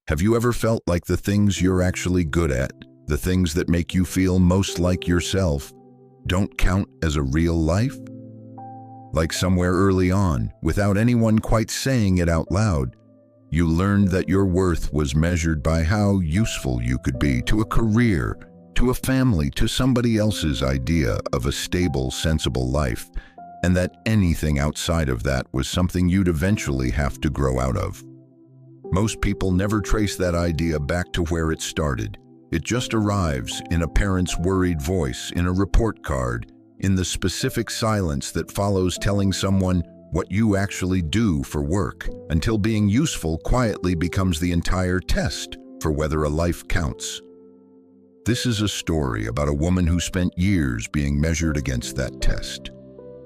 Have you ever felt like the things you're actually good at, the things that make you feel most like yourself, don't count as a real life? Like somewhere early on, without anyone quite saying it out loud, you learned that your worth was measured by how useful you could be to a career, to a family, to somebody else's idea of a stable, sensible life, and that anything outside of that was something you'd eventually have to grow out of. Most people never trace that idea back to where it started. It just arrives in a parent's worried voice, in a report card, in the specific silence that follows telling someone what you actually do for work, until being useful quietly becomes the entire test for whether a life counts. This is a story about a woman who spent years being measured against that test,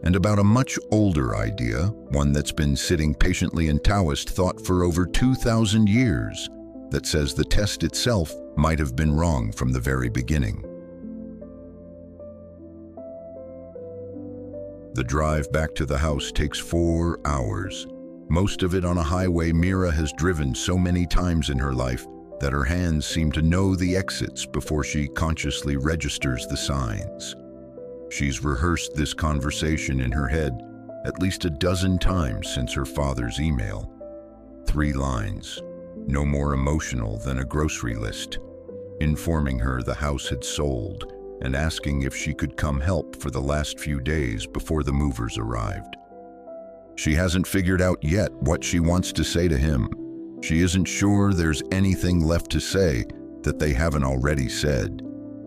and about a much older idea, one that's been sitting patiently in Taoist thought for over 2,000 years, that says the test itself might have been wrong from the very beginning. The drive back to the house takes 4 hours, most of it on a highway Mira has driven so many times in her life that her hands seem to know the exits before she consciously registers the signs. She's rehearsed this conversation in her head at least a dozen times since her father's email. 3 lines, no more emotional than a grocery list, informing her the house had sold and asking if she could come help for the last few days before the movers arrived. She hasn't figured out yet what she wants to say to him. She isn't sure there's anything left to say that they haven't already said.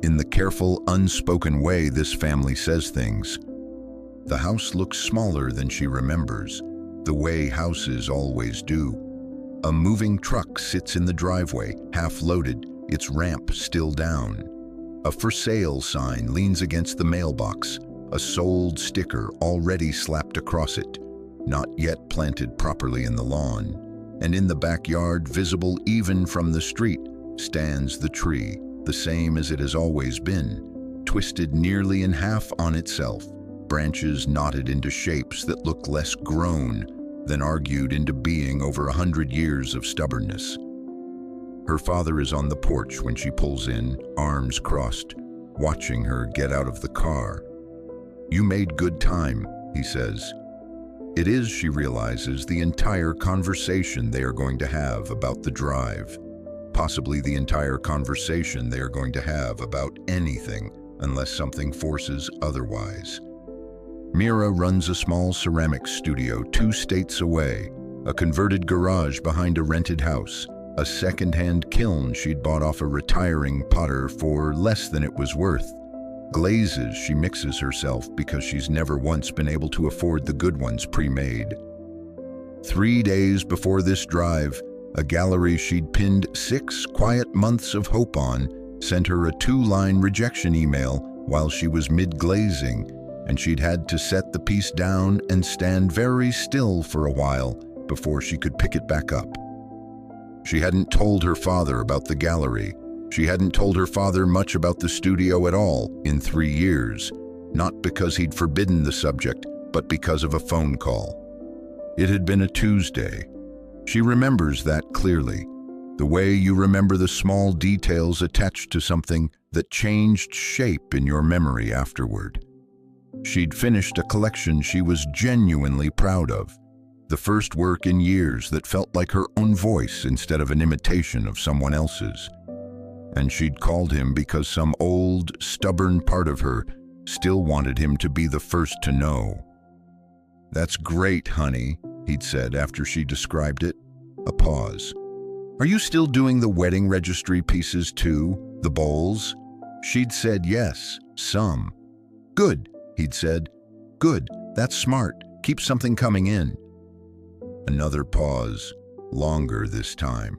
In the careful, unspoken way this family says things. The house looks smaller than she remembers, the way houses always do. A moving truck sits in the driveway, half loaded, its ramp still down. A for sale sign leans against the mailbox, a sold sticker already slapped across it, not yet planted properly in the lawn. And in the backyard, visible even from the street, stands the tree, the same as it has always been, twisted nearly in half on itself, branches knotted into shapes that look less grown than argued into being over 100 years of stubbornness. Her father is on the porch when she pulls in, arms crossed, watching her get out of the car. "You made good time," he says. It is, she realizes, the entire conversation they are going to have about the drive. Possibly the entire conversation they are going to have about anything, unless something forces otherwise. Mira runs a small ceramics studio 2 states away, a converted garage behind a rented house, a second-hand kiln she'd bought off a retiring potter for less than it was worth. Glazes she mixes herself because she's never once been able to afford the good ones pre-made. 3 days before this drive, a gallery she'd pinned 6 quiet months of hope on sent her a 2-line rejection email while she was mid-glazing, and she'd had to set the piece down and stand very still for a while before she could pick it back up. She hadn't told her father about the gallery. She hadn't told her father much about the studio at all in 3 years, not because he'd forbidden the subject, but because of a phone call. It had been a Tuesday. She remembers that clearly, the way you remember the small details attached to something that changed shape in your memory afterward. She'd finished a collection she was genuinely proud of, the first work in years that felt like her own voice instead of an imitation of someone else's. And she'd called him because some old, stubborn part of her still wanted him to be the first to know. "That's great, honey," he'd said after she described it. A pause. "Are you still doing the wedding registry pieces too, the bowls?" She'd said yes, some. "Good," he'd said. "Good, that's smart. Keep something coming in." Another pause, longer this time.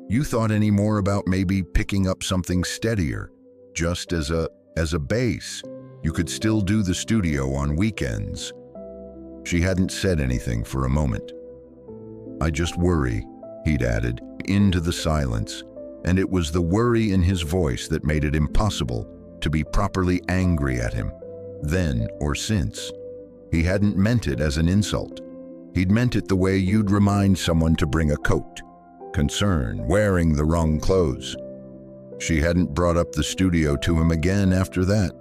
"You thought any more about maybe picking up something steadier, just as a base? You could still do the studio on weekends." She hadn't said anything for a moment. "I just worry," he'd added, into the silence, and it was the worry in his voice that made it impossible to be properly angry at him, then or since. He hadn't meant it as an insult. He'd meant it the way you'd remind someone to bring a coat. concern, wearing the wrong clothes. She hadn't brought up the studio to him again after that.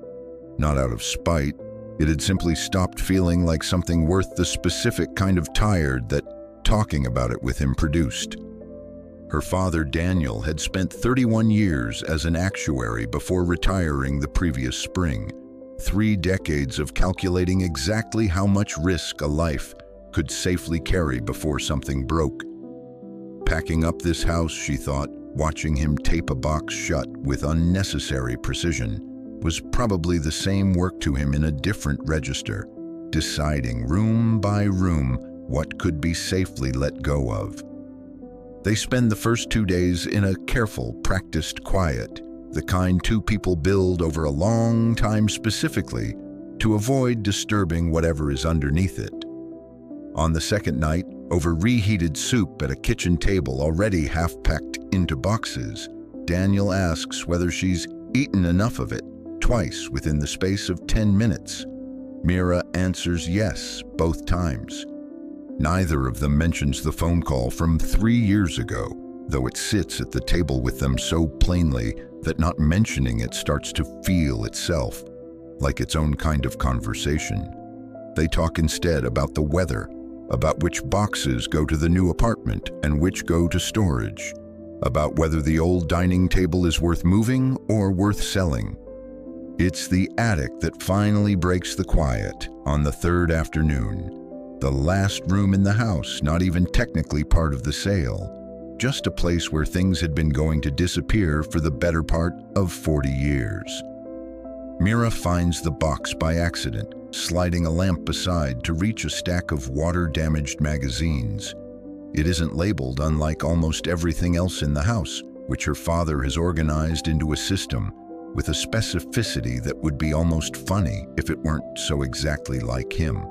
Not out of spite. It had simply stopped feeling like something worth the specific kind of tired that talking about it with him produced. Her father, Daniel, had spent 31 years as an actuary before retiring the previous spring. 3 decades of calculating exactly how much risk a life could safely carry before something broke. Packing up this house, she thought, watching him tape a box shut with unnecessary precision, was probably the same work to him in a different register, deciding room by room what could be safely let go of. They spend the first 2 days in a careful, practiced quiet, the kind 2 people build over a long time specifically to avoid disturbing whatever is underneath it. On the second night, over reheated soup at a kitchen table already half packed into boxes, Daniel asks whether she's eaten enough of it, twice within the space of 10 minutes. Mira answers yes, both times. Neither of them mentions the phone call from 3 years ago, though it sits at the table with them so plainly that not mentioning it starts to feel itself like its own kind of conversation. They talk instead about the weather, about which boxes go to the new apartment and which go to storage, about whether the old dining table is worth moving or worth selling. It's the attic that finally breaks the quiet on the 3rd afternoon. The last room in the house, not even technically part of the sale, just a place where things had been going to disappear for the better part of 40 years. Mira finds the box by accident, sliding a lamp aside to reach a stack of water-damaged magazines. It isn't labeled, unlike almost everything else in the house, which her father has organized into a system with a specificity that would be almost funny if it weren't so exactly like him.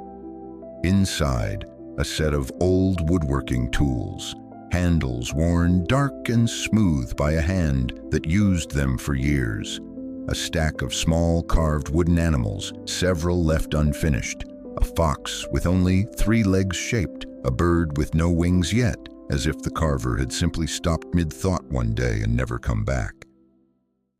Inside, a set of old woodworking tools, handles worn dark and smooth by a hand that used them for years. A stack of small carved wooden animals, several left unfinished. A fox with only 3 legs shaped, a bird with no wings yet, as if the carver had simply stopped mid-thought one day and never come back.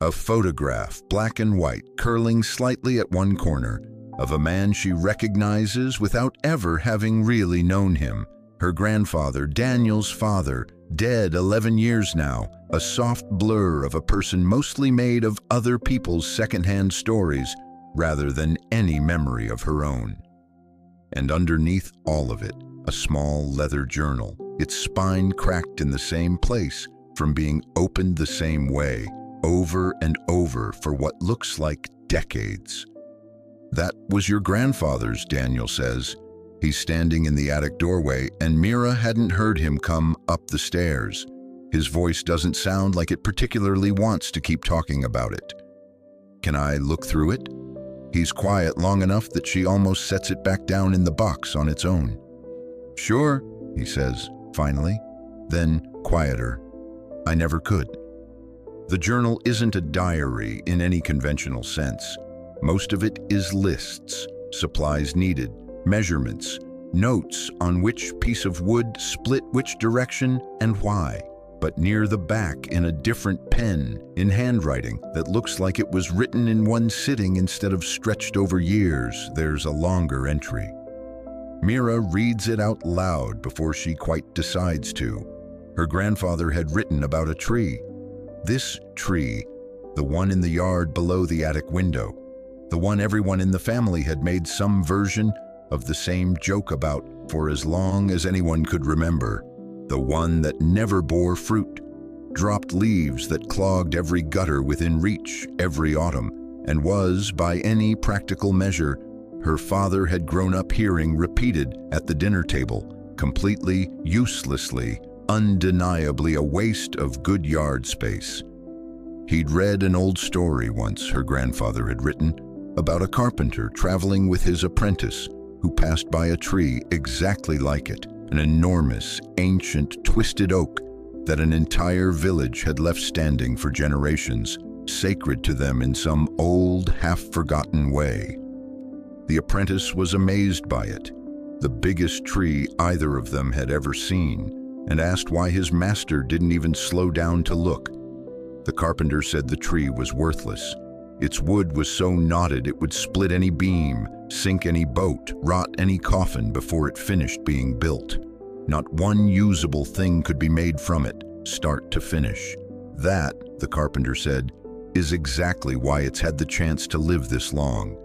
A photograph, black and white, curling slightly at one corner, of a man she recognizes without ever having really known him. Her grandfather, Daniel's father, dead 11 years now, a soft blur of a person mostly made of other people's secondhand stories rather than any memory of her own. And underneath all of it, a small leather journal, its spine cracked in the same place from being opened the same way, over and over for what looks like decades. "That was your grandfather's," Daniel says. He's standing in the attic doorway, and Mira hadn't heard him come up the stairs. His voice doesn't sound like it particularly wants to keep talking about it. "Can I look through it?" He's quiet long enough that she almost sets it back down in the box on its own. "Sure," he says, finally. Then, quieter, "I never could." The journal isn't a diary in any conventional sense. Most of it is lists, supplies needed, measurements, notes on which piece of wood split which direction and why. But near the back, in a different pen, in handwriting that looks like it was written in one sitting instead of stretched over years, there's a longer entry. Mira reads it out loud before she quite decides to. Her grandfather had written about a tree. This tree, the one in the yard below the attic window, the one everyone in the family had made some version of the same joke about for as long as anyone could remember, the one that never bore fruit, dropped leaves that clogged every gutter within reach every autumn, and was, by any practical measure, her father had grown up hearing repeated at the dinner table, completely, uselessly, undeniably a waste of good yard space. He'd read an old story once her grandfather had written about a carpenter traveling with his apprentice who passed by a tree exactly like it, an enormous, ancient, twisted oak that an entire village had left standing for generations, sacred to them in some old, half-forgotten way. The apprentice was amazed by it, the biggest tree either of them had ever seen, and asked why his master didn't even slow down to look. The carpenter said the tree was worthless. Its wood was so knotted it would split any beam, sink any boat, rot any coffin before it finished being built. Not one usable thing could be made from it, start to finish. That, the carpenter said, is exactly why it's had the chance to live this long.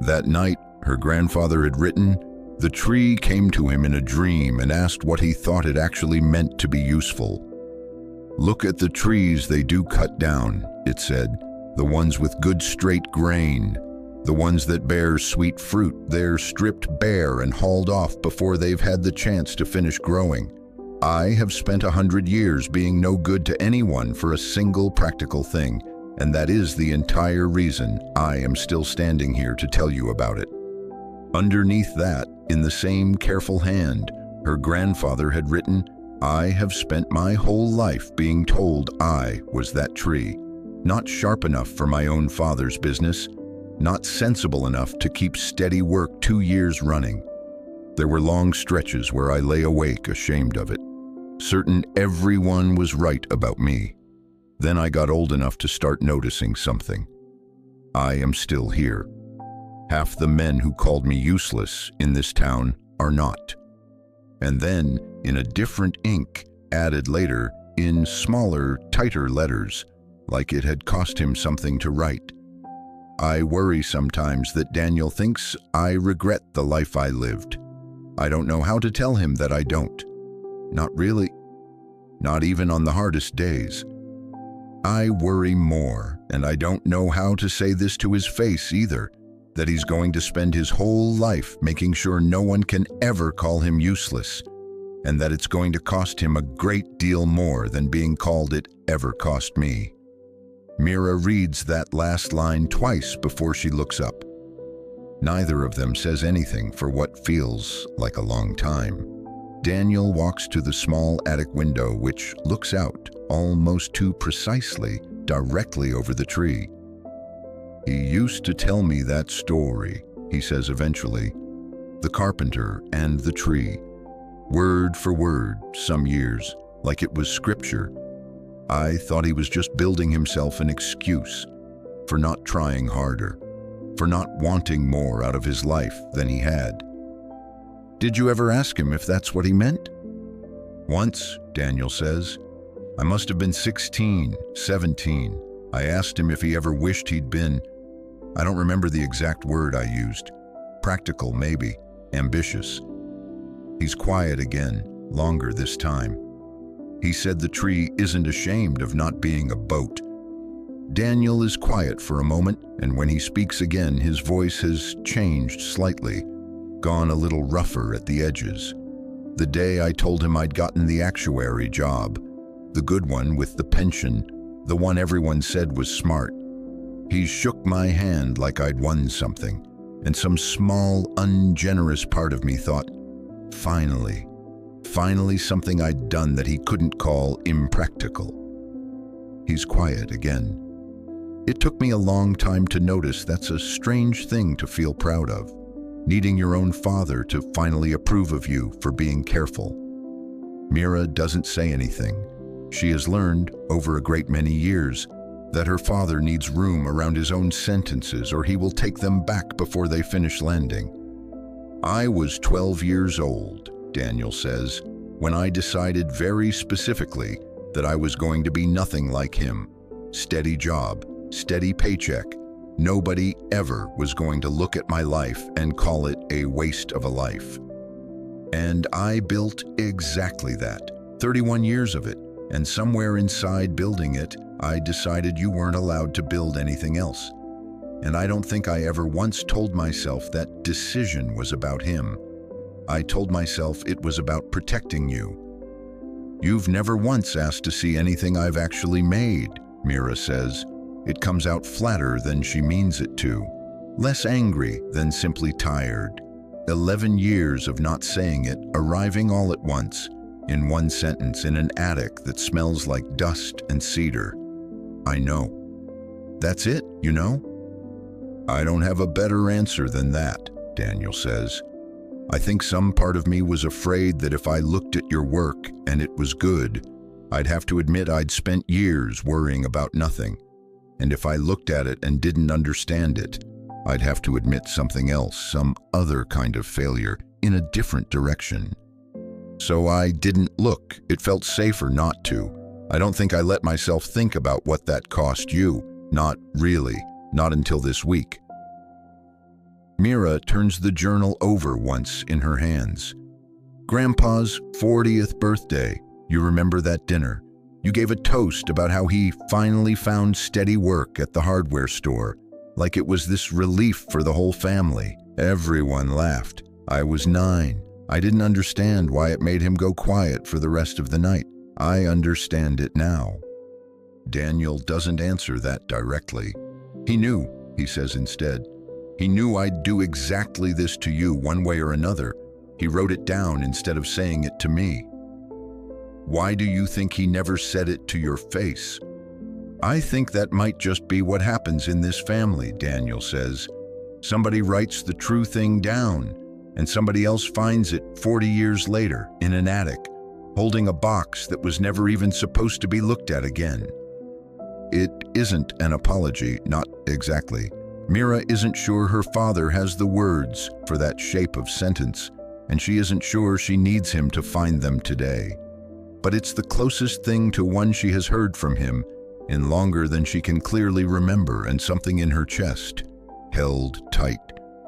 That night, her grandfather had written, the tree came to him in a dream and asked what he thought it actually meant to be useful. Look at the trees they do cut down, it said, the ones with good straight grain. The ones that bear sweet fruit, they're stripped bare and hauled off before they've had the chance to finish growing. I have spent 100 years being no good to anyone for a single practical thing, and that is the entire reason I am still standing here to tell you about it. Underneath that, in the same careful hand, her grandfather had written, I have spent my whole life being told I was that tree, not sharp enough for my own father's business, not sensible enough to keep steady work 2 years running. There were long stretches where I lay awake ashamed of it, certain everyone was right about me. Then I got old enough to start noticing something. I am still here. Half the men who called me useless in this town are not. And then, in a different ink, added later, in smaller, tighter letters, like it had cost him something to write. I worry sometimes that Daniel thinks I regret the life I lived. I don't know how to tell him that I don't. Not really. Not even on the hardest days. I worry more, and I don't know how to say this to his face either, that he's going to spend his whole life making sure no one can ever call him useless, and that it's going to cost him a great deal more than being called it ever cost me. Mira reads that last line twice before she looks up. Neither of them says anything for what feels like a long time. Daniel walks to the small attic window which looks out, almost too precisely, directly over the tree. He used to tell me that story, he says eventually, the carpenter and the tree, word for word, some years, like it was scripture. I thought he was just building himself an excuse for not trying harder, for not wanting more out of his life than he had. Did you ever ask him if that's what he meant? Once, Daniel says. I must have been 16, 17. I asked him if he ever wished he'd been, I don't remember the exact word I used, practical maybe, ambitious. He's quiet again, longer this time. He said the tree isn't ashamed of not being a boat. Daniel is quiet for a moment, and when he speaks again, his voice has changed slightly, gone a little rougher at the edges. The day I told him I'd gotten the actuary job, the good one with the pension, the one everyone said was smart. He shook my hand like I'd won something, and some small, ungenerous part of me thought, finally something I'd done that he couldn't call impractical. He's quiet again. It took me a long time to notice that's a strange thing to feel proud of, needing your own father to finally approve of you for being careful. Mira doesn't say anything. She has learned, over a great many years, that her father needs room around his own sentences or he will take them back before they finish landing. I was 12 years old, Daniel says, when I decided very specifically that I was going to be nothing like him. Steady job, steady paycheck. Nobody ever was going to look at my life and call it a waste of a life. And I built exactly that, 31 years of it, and somewhere inside building it, I decided you weren't allowed to build anything else. And I don't think I ever once told myself that decision was about him. I told myself it was about protecting you. You've never once asked to see anything I've actually made, Mira says. It comes out flatter than she means it to, less angry than simply tired. 11 years of not saying it, arriving all at once, in one sentence in an attic that smells like dust and cedar. I know. That's it, you know? I don't have a better answer than that, Daniel says. I think some part of me was afraid that if I looked at your work and it was good, I'd have to admit I'd spent years worrying about nothing. And if I looked at it and didn't understand it, I'd have to admit something else, some other kind of failure, in a different direction. So I didn't look. It felt safer not to. I don't think I let myself think about what that cost you. Not really. Not until this week. Mira turns the journal over once in her hands. Grandpa's 40th birthday. You remember that dinner? You gave a toast about how he finally found steady work at the hardware store, like it was this relief for the whole family. Everyone laughed. I was 9. I didn't understand why it made him go quiet for the rest of the night. I understand it now. Daniel doesn't answer that directly. He knew, he says instead. He knew I'd do exactly this to you one way or another. He wrote it down instead of saying it to me. Why do you think he never said it to your face? I think that might just be what happens in this family, Daniel says. Somebody writes the true thing down, and somebody else finds it 40 years later in an attic, holding a box that was never even supposed to be looked at again. It isn't an apology, not exactly. Mira isn't sure her father has the words for that shape of sentence, and she isn't sure she needs him to find them today. But it's the closest thing to one she has heard from him in longer than she can clearly remember, and something in her chest, held tight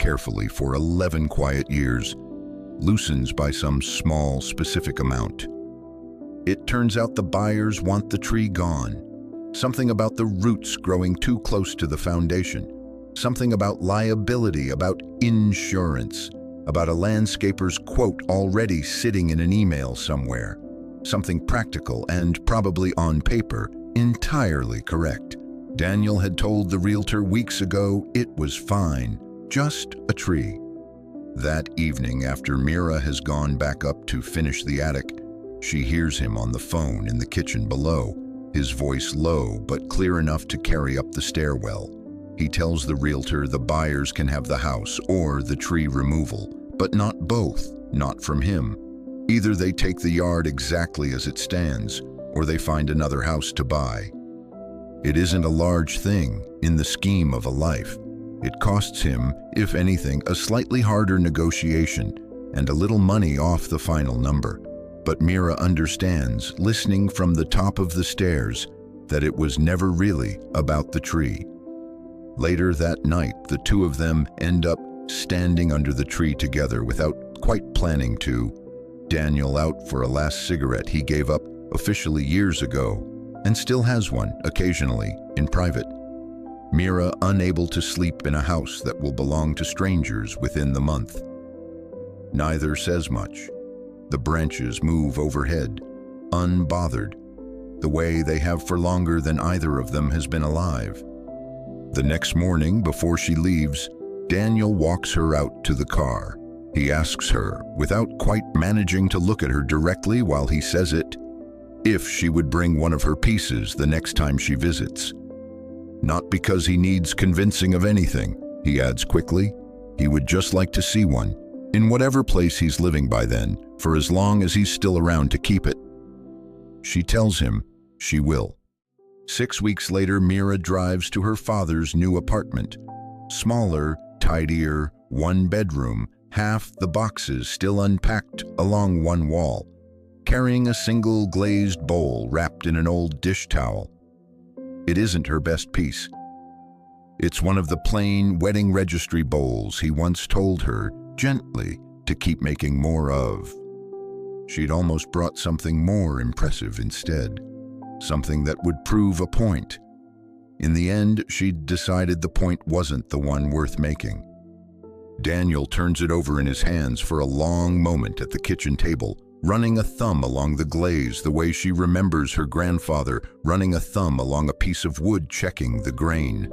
carefully for 11 quiet years, loosens by some small, specific amount. It turns out the buyers want the tree gone. Something about the roots growing too close to the foundation. Something about liability, about insurance, about a landscaper's quote already sitting in an email somewhere. Something practical and probably on paper entirely correct. Daniel had told the realtor weeks ago it was fine, just a tree. That evening, after Mira has gone back up to finish the attic, she hears him on the phone in the kitchen below, his voice low but clear enough to carry up the stairwell. He tells the realtor the buyers can have the house or the tree removal, but not both, not from him. Either they take the yard exactly as it stands, or they find another house to buy. It isn't a large thing in the scheme of a life. It costs him, if anything, a slightly harder negotiation and a little money off the final number. But Mira understands, listening from the top of the stairs, that it was never really about the tree. Later that night, the two of them end up standing under the tree together without quite planning to. Daniel out for a last cigarette he gave up officially years ago, and still has one occasionally in private. Mira unable to sleep in a house that will belong to strangers within the month. Neither says much. The branches move overhead, unbothered, the way they have for longer than either of them has been alive. The next morning, before she leaves, Daniel walks her out to the car. He asks her, without quite managing to look at her directly while he says it, if she would bring one of her pieces the next time she visits. Not because he needs convincing of anything, he adds quickly. He would just like to see one, in whatever place he's living by then, for as long as he's still around to keep it. She tells him she will. 6 weeks later, Mira drives to her father's new apartment. Smaller, tidier, one bedroom, half the boxes still unpacked along one wall, carrying a single glazed bowl wrapped in an old dish towel. It isn't her best piece. It's one of the plain wedding registry bowls he once told her, gently, to keep making more of. She'd almost brought something more impressive instead, something that would prove a point. In the end, she'd decided the point wasn't the one worth making. Daniel turns it over in his hands for a long moment at the kitchen table, running a thumb along the glaze the way she remembers her grandfather running a thumb along a piece of wood checking the grain.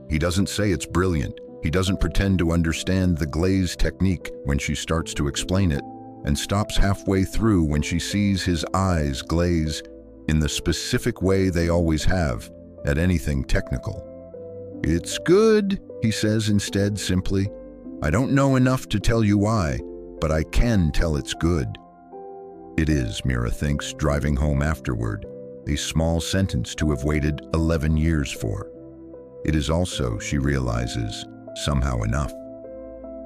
He doesn't say it's brilliant. He doesn't pretend to understand the glaze technique when she starts to explain it, and stops halfway through when she sees his eyes glaze in the specific way they always have at anything technical. "It's good," he says instead simply. "I don't know enough to tell you why, but I can tell it's good. It is, Mira thinks, driving home afterward, a small sentence to have waited 11 years for. It is also, she realizes, somehow enough.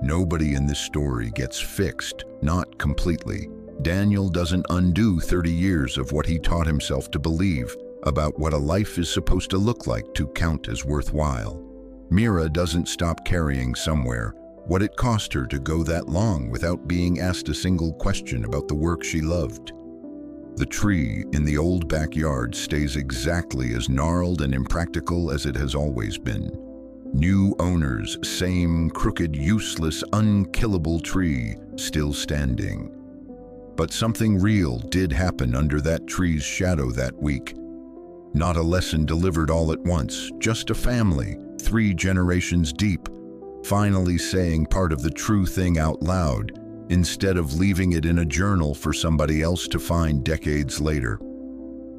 Nobody in this story gets fixed, not completely. Daniel doesn't undo 30 years of what he taught himself to believe about what a life is supposed to look like to count as worthwhile. Mira doesn't stop carrying somewhere what it cost her to go that long without being asked a single question about the work she loved. The tree in the old backyard stays exactly as gnarled and impractical as it has always been. New owners, same crooked, useless, unkillable tree, still standing. But something real did happen under that tree's shadow that week. Not a lesson delivered all at once, just a family, 3 generations deep, finally saying part of the true thing out loud, instead of leaving it in a journal for somebody else to find decades later.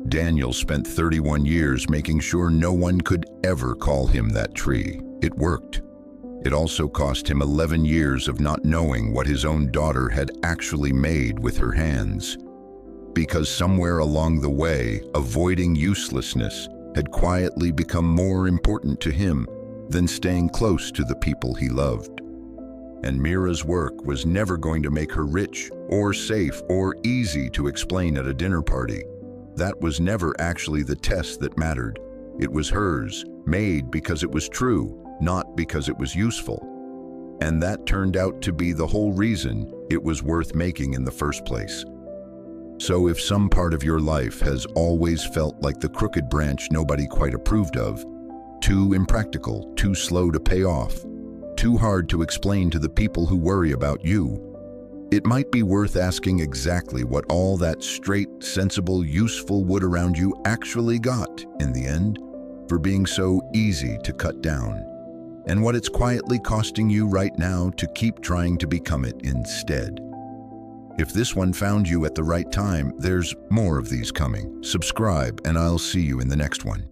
Daniel spent 31 years making sure no one could ever call him that tree. It worked. It also cost him 11 years of not knowing what his own daughter had actually made with her hands. Because somewhere along the way, avoiding uselessness had quietly become more important to him than staying close to the people he loved. And Mira's work was never going to make her rich or safe or easy to explain at a dinner party. That was never actually the test that mattered. It was hers, made because it was true, not because it was useful. And that turned out to be the whole reason it was worth making in the first place. So if some part of your life has always felt like the crooked branch nobody quite approved of, too impractical, too slow to pay off, too hard to explain to the people who worry about you, it might be worth asking exactly what all that straight, sensible, useful wood around you actually got in the end for being so easy to cut down, and what it's quietly costing you right now to keep trying to become it instead. If this one found you at the right time, there's more of these coming. Subscribe, and I'll see you in the next one.